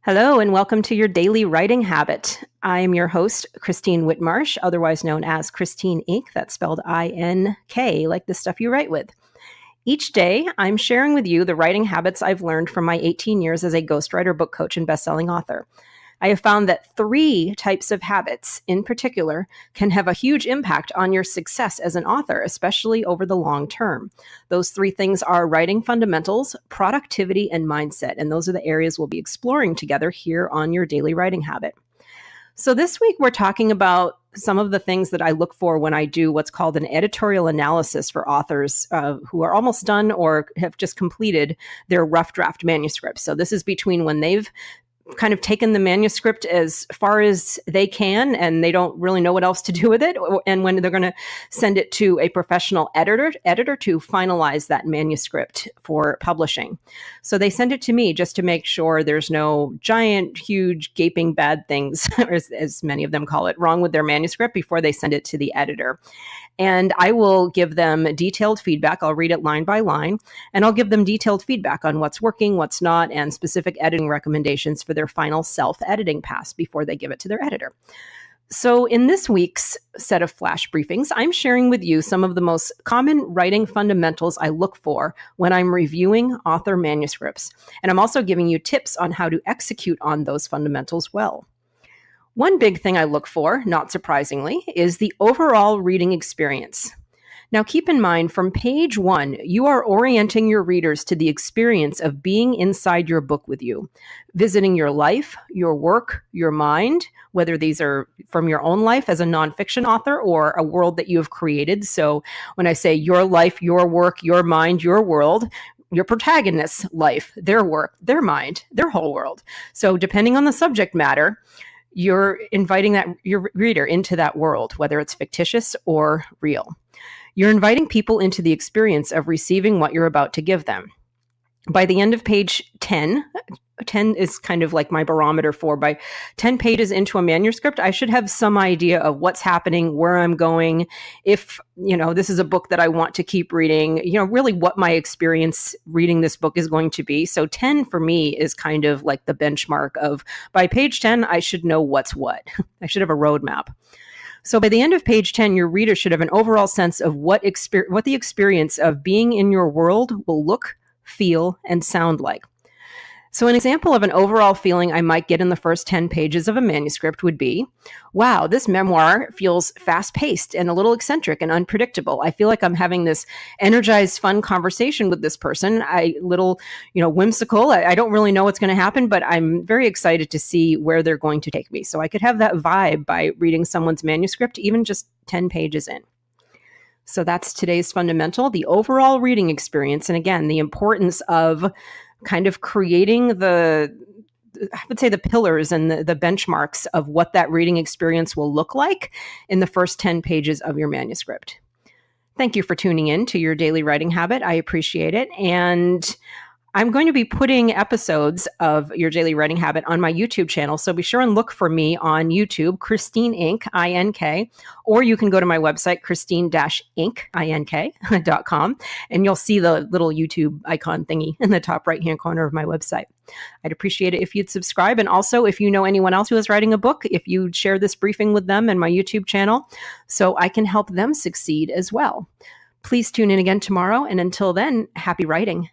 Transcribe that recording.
Hello, and welcome to your daily writing habit. I am your host, Christine Whitmarsh, otherwise known as Christine Inc. That's spelled I-N-K, like the stuff you write with. Each day, I'm sharing with you the writing habits I've learned from my 18 years as a ghostwriter, book coach, and bestselling author. I have found that 3 types of habits in particular can have a huge impact on your success as an author, especially over the long term. Those 3 things are writing fundamentals, productivity, and mindset. And those are the areas we'll be exploring together here on your daily writing habit. So this week, we're talking about some of the things that I look for when I do what's called an editorial analysis for authors who are almost done or have just completed their rough draft manuscripts. So this is between when they've kind of taken the manuscript as far as they can and they don't really know what else to do with it, and when they're going to send it to a professional editor to finalize that manuscript for publishing. So they send it to me just to make sure there's no giant, huge, gaping bad things, as many of them call it, wrong with their manuscript before they send it to the editor. And I will give them detailed feedback. I'll read it line by line, and I'll give them detailed feedback on what's working, what's not, and specific editing recommendations for their final self-editing pass before they give it to their editor. So in this week's set of flash briefings, I'm sharing with you some of the most common writing fundamentals I look for when I'm reviewing author manuscripts. And I'm also giving you tips on how to execute on those fundamentals well. One big thing I look for, not surprisingly, is the overall reading experience. Now, keep in mind, from page 1, you are orienting your readers to the experience of being inside your book with you, visiting your life, your work, your mind, whether these are from your own life as a nonfiction author or a world that you have created. So when I say your life, your work, your mind, your world, your protagonist's life, their work, their mind, their whole world. So depending on the subject matter, you're inviting your reader into that world, whether it's fictitious or real. You're inviting people into the experience of receiving what you're about to give them. By the end of page 10 is kind of like my barometer for, by 10 pages into a manuscript, I should have some idea of what's happening, where I'm going, if, this is a book that I want to keep reading, really what my experience reading this book is going to be. So 10 for me is kind of like the benchmark of, by page 10, I should know what's what. I should have a roadmap. So by the end of page 10, your reader should have an overall sense of what the experience of being in your world will look, feel, and sound like. So an example of an overall feeling I might get in the first 10 pages of a manuscript would be, wow, this memoir feels fast-paced and a little eccentric and unpredictable. I feel like I'm having this energized, fun conversation with this person. Whimsical. I don't really know what's going to happen, but I'm very excited to see where they're going to take me. So I could have that vibe by reading someone's manuscript, even just 10 pages in. So that's today's fundamental, the overall reading experience. And again, the importance of kind of creating the pillars and the benchmarks of what that reading experience will look like in the first 10 pages of your manuscript. Thank you for tuning in to your daily writing habit. I appreciate it. And I'm going to be putting episodes of Your Daily Writing Habit on my YouTube channel, so be sure and look for me on YouTube, Christine Inc., I-N-K, or you can go to my website, christine-inc.com, and you'll see the little YouTube icon thingy in the top right-hand corner of my website. I'd appreciate it if you'd subscribe, and also if you know anyone else who is writing a book, if you'd share this briefing with them and my YouTube channel, so I can help them succeed as well. Please tune in again tomorrow, and until then, happy writing.